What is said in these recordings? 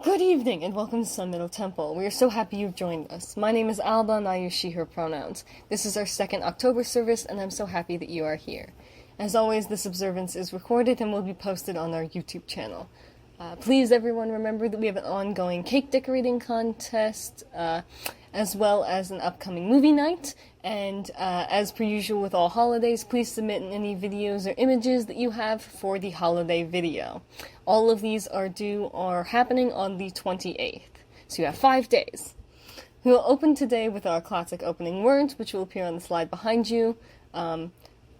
Good evening and welcome to Sun Middle Temple. We are so happy you've joined us. My name is Alba and I use she, her pronouns. This is our second October service and I'm so happy that you are here. As always, this observance is recorded and will be posted on our YouTube channel. Please, everyone, remember that we have an ongoing cake decorating contest, as well as an upcoming movie night. And as per usual with all holidays, please submit any videos or images that you have for the holiday video. All of these are happening on the 28th, so you have 5 days. We will open today with our classic opening words, which will appear on the slide behind you.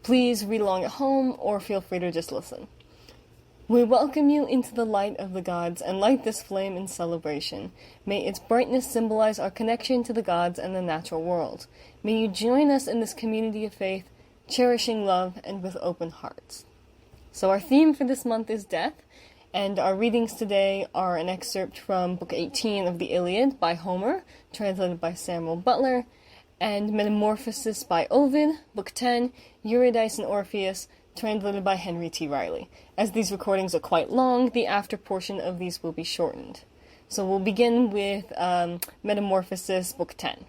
Please read along at home, or feel free to just listen. We welcome you into the light of the gods and light this flame in celebration. May its brightness symbolize our connection to the gods and the natural world. May you join us in this community of faith, cherishing love and with open hearts. So our theme for this month is death, and our readings today are an excerpt from Book 18 of the Iliad by Homer, translated by Samuel Butler, and Metamorphosis by Ovid, Book 10, Eurydice and Orpheus, translated by Henry T. Riley. As these recordings are quite long, the after portion of these will be shortened. So we'll begin with Metamorphosis, Book 10.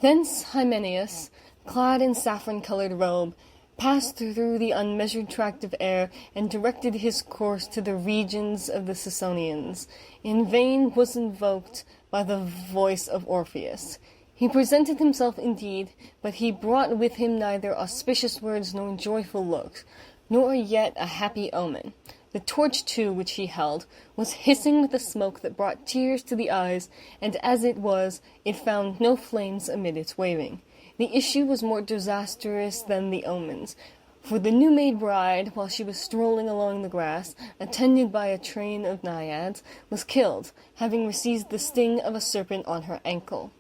Thence Hymenaeus, clad in saffron-colored robe, passed through the unmeasured tract of air and directed his course to the regions of the Ciconians. In vain was invoked by the voice of Orpheus. He presented himself indeed, but he brought with him neither auspicious words nor joyful looks, nor yet a happy omen. The torch, too, which he held, was hissing with a smoke that brought tears to the eyes, and as it was, it found no flames amid its waving. The issue was more disastrous than the omens, for the new-made bride, while she was strolling along the grass, attended by a train of naiads, was killed, having received the sting of a serpent on her ankle.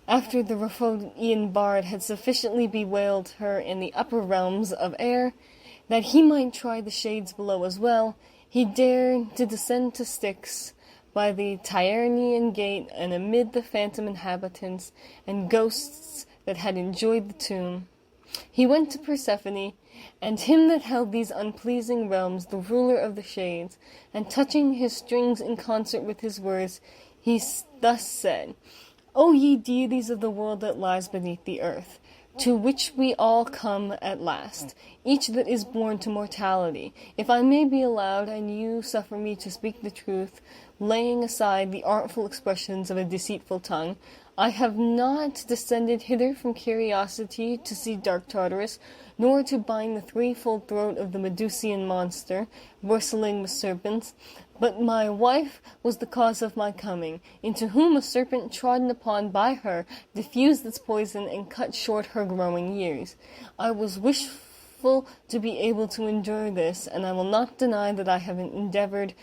After the Rhophidian bard had sufficiently bewailed her in the upper realms of air, that he might try the shades below as well, he dared to descend to Styx by the Tyrrhenian gate, and amid the phantom inhabitants and ghosts that had enjoyed the tomb, he went to Persephone, and him that held these unpleasing realms, the ruler of the shades, and touching his strings in concert with his words, he thus said, O ye deities of the world that lies beneath the earth, to which we all come at last, each that is born to mortality, if I may be allowed, and you suffer me to speak the truth, laying aside the artful expressions of a deceitful tongue, I have not descended hither from curiosity to see dark Tartarus, nor to bind the threefold throat of the Medusian monster, bristling with serpents, but my wife was the cause of my coming, into whom a serpent trodden upon by her diffused its poison and cut short her growing years. I was wishful to be able to endure this, and I will not deny that I have endeavored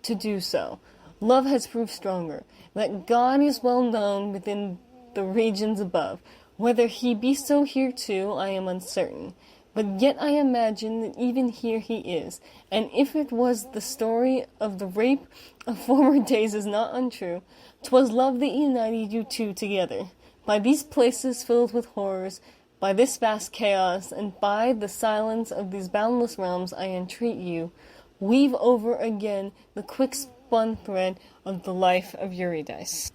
to do so. Love has proved stronger. That God is well known within the regions above. Whether he be so here too, I am uncertain. But yet I imagine that even here he is, and if it was the story of the rape of former days is not untrue, 'twas love that united you two together. By these places filled with horrors, by this vast chaos, and by the silence of these boundless realms, I entreat you, weave over again the quick-spun thread of the life of Eurydice.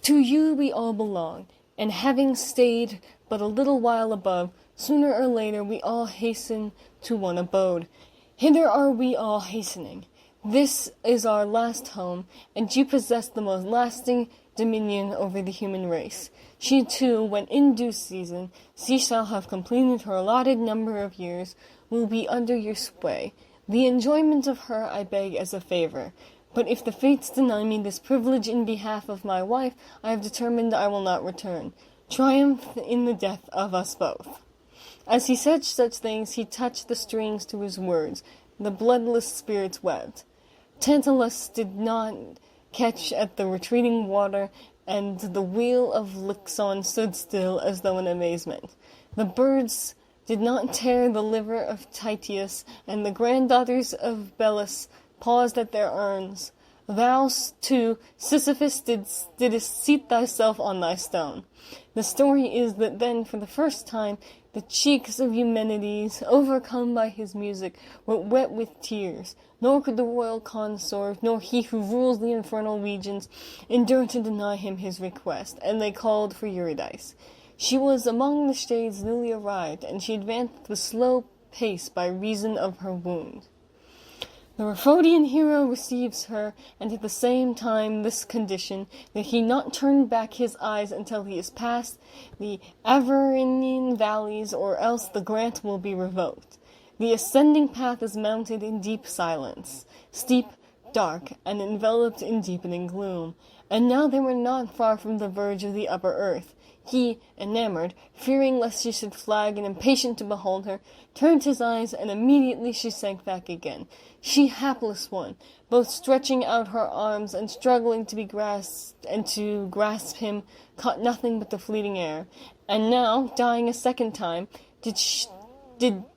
To you we all belong, and having stayed but a little while above, sooner or later we all hasten to one abode. Hither are we all hastening. This is our last home, and you possess the most lasting dominion over the human race. She too, when in due season she shall have completed her allotted number of years, will be under your sway. The enjoyment of her I beg as a favor, but if the fates deny me this privilege in behalf of my wife, I have determined I will not return. Triumph in the death of us both. As he said such things, he touched the strings to his words. The bloodless spirits wept. Tantalus did not catch at the retreating water, and the wheel of Lixon stood still as though in amazement. The birds did not tear the liver of Titius, and the granddaughters of Belus paused at their urns. Thou, too, Sisyphus, didst seat thyself on thy stone. The story is that then, for the first time, the cheeks of Eumenides, overcome by his music, were wet with tears. nor could the royal consort, nor he who rules the infernal regions, endure to deny him his request, and they called for Eurydice. She was among the shades newly arrived, and she advanced with slow pace by reason of her wound. The Rhodian hero receives her, and at the same time this condition, that he not turn back his eyes until he is past the Avernian valleys, or else the grant will be revoked. The ascending path is mounted in deep silence, steep, dark, and enveloped in deepening gloom. And now they were not far from the verge of the upper earth. He, enamored, fearing lest she should flag and impatient to behold her, turned his eyes, and immediately she sank back again. She, hapless one, both stretching out her arms and struggling to be grasped, and to grasp him, caught nothing but the fleeting air. And now, dying a second time,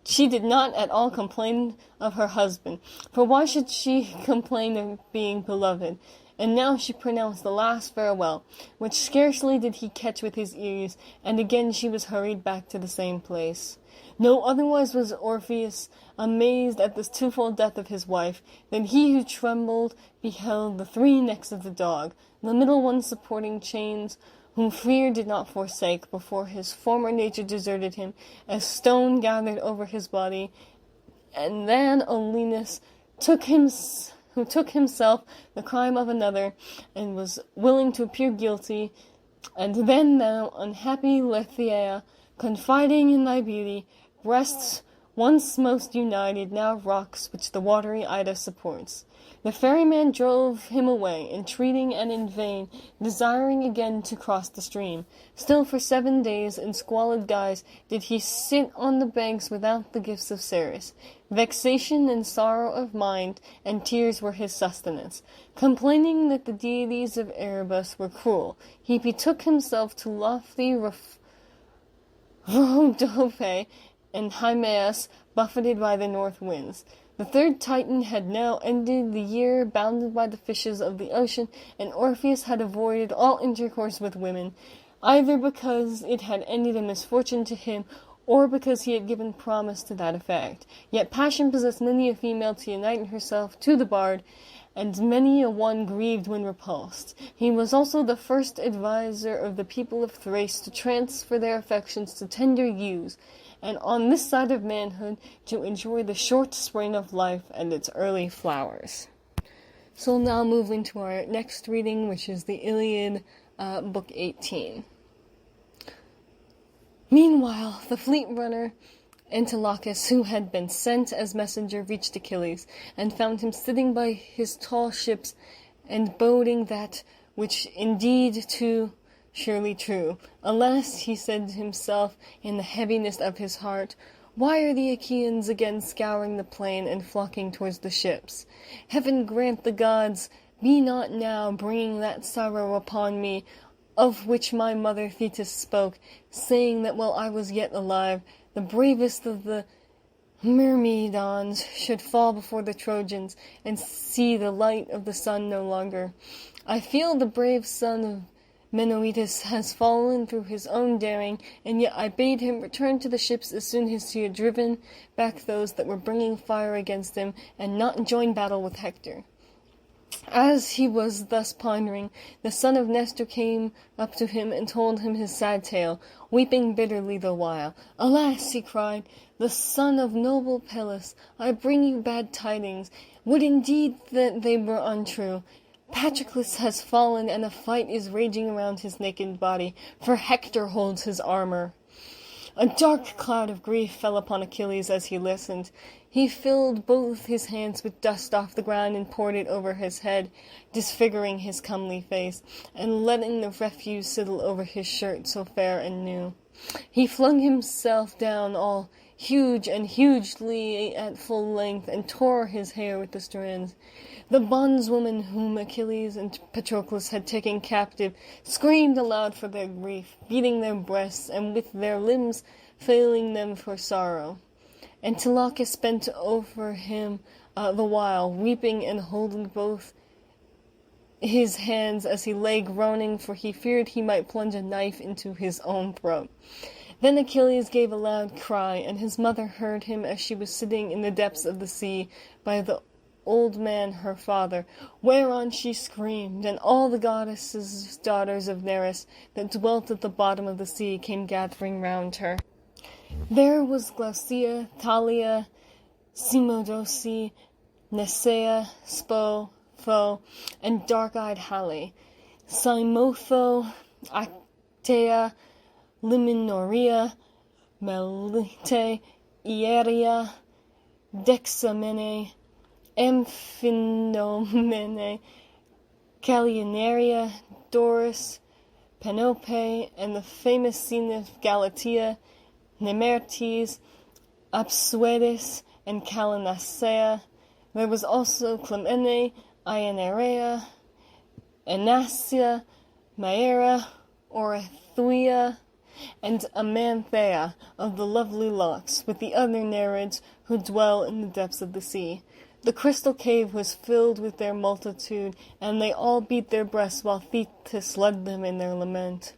she did not at all complain of her husband, for why should she complain of being beloved? And now she pronounced the last farewell, which scarcely did he catch with his ears, and again she was hurried back to the same place. No otherwise was Orpheus amazed at this twofold death of his wife, than he who trembled beheld the three necks of the dog, the middle one supporting chains, whom fear did not forsake before his former nature deserted him, as stone gathered over his body, and then Olenus who took himself the crime of another, and was willing to appear guilty, and then thou, unhappy Letheia, confiding in thy beauty, breasts once most united, now rocks which the watery Ida supports. The ferryman drove him away, entreating and in vain, desiring again to cross the stream. Still for 7 days, in squalid guise, did he sit on the banks without the gifts of Ceres. Vexation and sorrow of mind and tears were his sustenance. Complaining that the deities of Erebus were cruel, he betook himself to lofty Rhodope and Hymeus, buffeted by the north winds. The third Titan had now ended the year bounded by the fishes of the ocean, and Orpheus had avoided all intercourse with women, either because it had ended in misfortune to him, or because he had given promise to that effect. Yet passion possessed many a female to unite herself to the bard, and many a one grieved when repulsed. He was also the first adviser of the people of Thrace to transfer their affections to tender ewes, and on this side of manhood to enjoy the short spring of life and its early flowers. So now moving to our next reading, which is the Iliad, Book 18. Meanwhile, the fleet runner Antilochus, who had been sent as messenger, reached Achilles, and found him sitting by his tall ships, and boding that which indeed too surely true. Alas, he said to himself in the heaviness of his heart, why are the Achaeans again scouring the plain and flocking towards the ships? Heaven grant the gods be not now bringing that sorrow upon me, of which my mother Thetis spoke, saying that while I was yet alive, the bravest of the Myrmidons should fall before the Trojans, and see the light of the sun no longer. I feel the brave son of Menoetus has fallen through his own daring, and yet I bade him return to the ships as soon as he had driven back those that were bringing fire against him, and not join battle with Hector. As he was thus pondering, the son of Nestor came up to him and told him his sad tale, weeping bitterly the while. Alas, he cried, the son of noble Peleus, I bring you bad tidings. Would indeed that they were untrue. Patroclus has fallen, and a fight is raging around his naked body, for Hector holds his armor. A dark cloud of grief fell upon Achilles as he listened. He filled both his hands with dust off the ground and poured it over his head, disfiguring his comely face, and letting the refuse settle over his shirt so fair and new. He flung himself down all huge and hugely at full length, and tore his hair with the strands. The bondswomen whom Achilles and Patroclus had taken captive screamed aloud for their grief, beating their breasts, and with their limbs failing them for sorrow. Antilochus bent over him the while, weeping and holding both his hands as he lay groaning, for he feared he might plunge a knife into his own throat. Then Achilles gave a loud cry, and his mother heard him as she was sitting in the depths of the sea by the old man her father, whereon she screamed, and all the goddesses' daughters of Nereus that dwelt at the bottom of the sea came gathering round her. There was Glaucia, Thalia, Cimodoce, Nesea, Spo, Pho, and dark-eyed Halle, Cymotho, Actea, Liminoria, Melite, Ieria, Dexamene, Amphinomene, Calionaria, Doris, Penope, and the famous scene of Galatea, Nemertes, Apsuedis, and Calanacea. There was also Clymene, Ionerea, Anasia, Maera, Orethuia, and Amanthea of the lovely locks, with the other Nereids who dwell in the depths of the sea. The crystal cave was filled with their multitude, and they all beat their breasts while Thetis led them in their lament.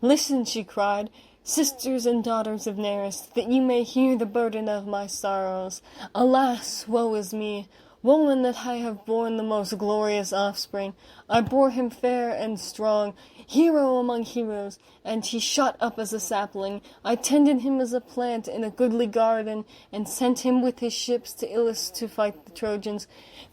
"Listen," she cried, "sisters and daughters of Nereus, that you may hear the burden of my sorrows. Alas, woe is me! Woe in that I have borne the most glorious offspring. I bore him fair and strong, hero among heroes, and he shot up as a sapling. I tended him as a plant in a goodly garden, and sent him with his ships to Ilus to fight the Trojans.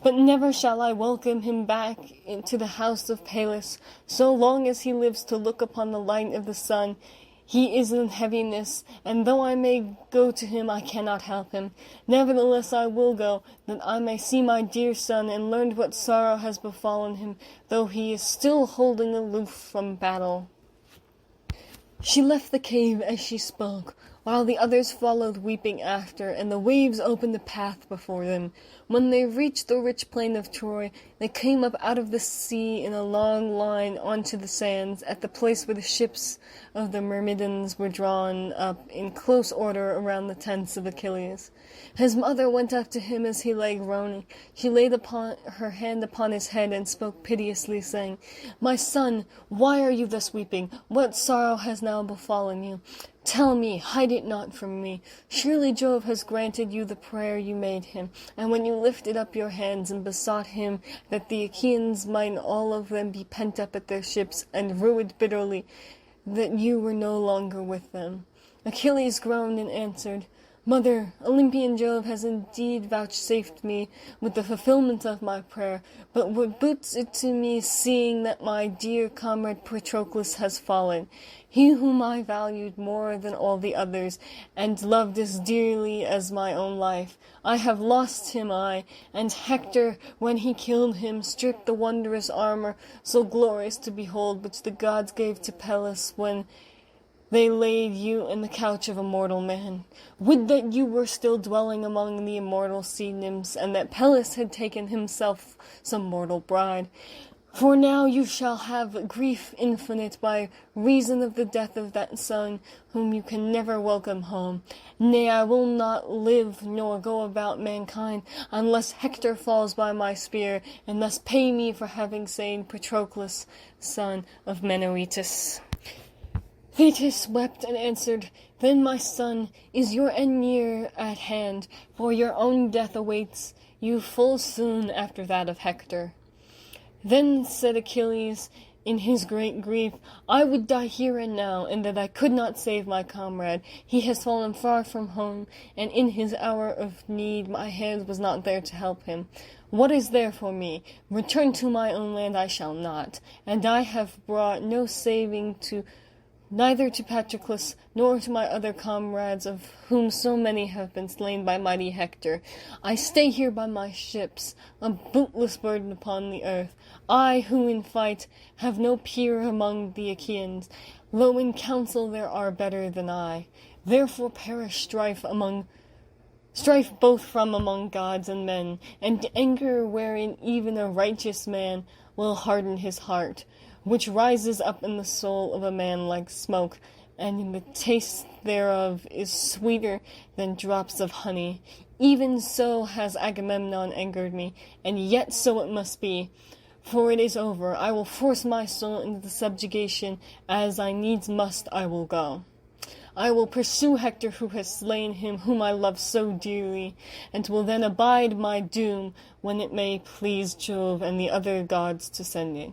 But never shall I welcome him back into the house of Pallas, so long as he lives to look upon the light of the sun. He is in heaviness, and though I may go to him, I cannot help him. Nevertheless I will go, that I may see my dear son, and learn what sorrow has befallen him, though he is still holding aloof from battle." She left the cave as she spoke, while the others followed weeping after, and the waves opened a path before them. When they reached the rich plain of Troy, they came up out of the sea in a long line onto the sands, at the place where the ships of the Myrmidons were drawn up in close order around the tents of Achilles. His mother went up to him as he lay groaning. She laid her hand upon his head and spoke piteously, saying, "My son, why are you thus weeping? What sorrow has now befallen you? Tell me, hide it not from me. Surely Jove has granted you the prayer you made him, and when you lifted up your hands and besought him that the Achaeans might all of them be pent up at their ships and rued bitterly, that you were no longer with them." Achilles groaned and answered, "Mother, Olympian Jove has indeed vouchsafed me with the fulfillment of my prayer, but what boots it to me, seeing that my dear comrade Patroclus has fallen, he whom I valued more than all the others, and loved as dearly as my own life. I have lost him, and Hector, when he killed him, stripped the wondrous armor, so glorious to behold, which the gods gave to Pallas when they laid you in the couch of a mortal man. Would that you were still dwelling among the immortal sea nymphs, and that Pallas had taken himself some mortal bride. For now you shall have grief infinite by reason of the death of that son, whom you can never welcome home. Nay, I will not live nor go about mankind, unless Hector falls by my spear, and thus pay me for having slain Patroclus, son of Menoritus." Thetis wept and answered, "Then, my son, is your end near at hand, for your own death awaits you full soon after that of Hector." Then said Achilles, in his great grief, "I would die here and now, and that I could not save my comrade. He has fallen far from home, and in his hour of need my hand was not there to help him. What is there for me? Return to my own land I shall not, and I have brought no saving neither to Patroclus, nor to my other comrades, of whom so many have been slain by mighty Hector. I stay here by my ships, a bootless burden upon the earth, I who in fight have no peer among the Achaeans, though in council there are better than I. Therefore perish strife both from among gods and men, and anger wherein even a righteous man will harden his heart, which rises up in the soul of a man like smoke, and the taste thereof is sweeter than drops of honey. Even so has Agamemnon angered me, and yet so it must be. For it is over. I will force my soul into the subjugation, as I needs must I will go. I will pursue Hector who has slain him whom I love so dearly, and will then abide my doom when it may please Jove and the other gods to send it.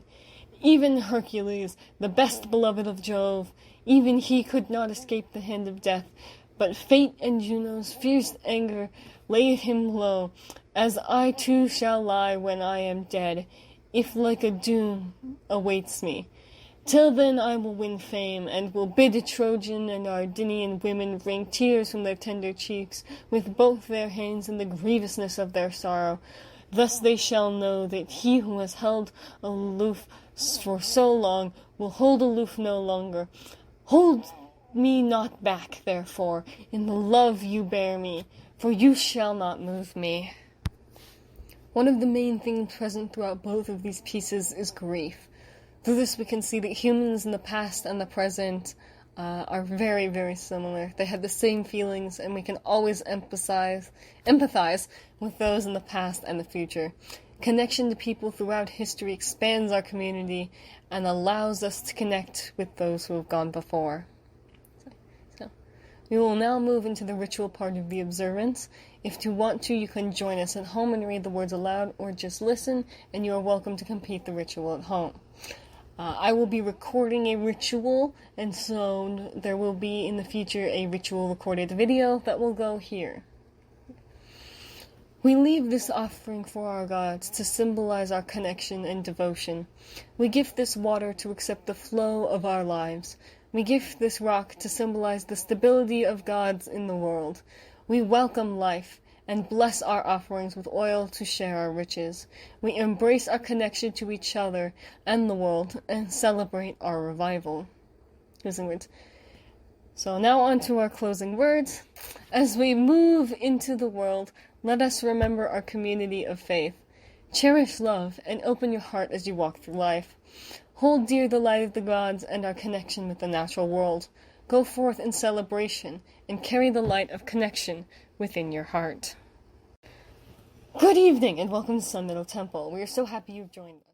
Even Hercules, the best beloved of Jove, even he could not escape the hand of death, but fate and Juno's fierce anger laid him low, as I too shall lie when I am dead, if like a doom awaits me. Till then I will win fame, and will bid Trojan and Ardennian women wring tears from their tender cheeks, with both their hands in the grievousness of their sorrow. Thus they shall know that he who has held aloof for so long will hold aloof no longer. Hold me not back, therefore, in the love you bear me, for you shall not move me. One of the main things present throughout both of these pieces is grief. Through this we can see that humans in the past and the present are very, very similar. They have the same feelings, and we can always empathize with those in the past and the future. Connection to people throughout history expands our community and allows us to connect with those who have gone before. So, we will now move into the ritual part of the observance. If you want to, you can join us at home and read the words aloud, or just listen, and you are welcome to complete the ritual at home. I will be recording a ritual, and so there will be in the future a ritual recorded video that will go here. We leave this offering for our gods to symbolize our connection and devotion. We gift this water to accept the flow of our lives. We gift this rock to symbolize the stability of gods in the world. We welcome life and bless our offerings with oil to share our riches. We embrace our connection to each other and the world and celebrate our revival. Closing words. So now on to our closing words. As we move into the world, let us remember our community of faith. Cherish love and open your heart as you walk through life. Hold dear the light of the gods and our connection with the natural world. Go forth in celebration and carry the light of connection within your heart. Good evening and welcome to Sun Middle Temple. We are so happy you've joined us.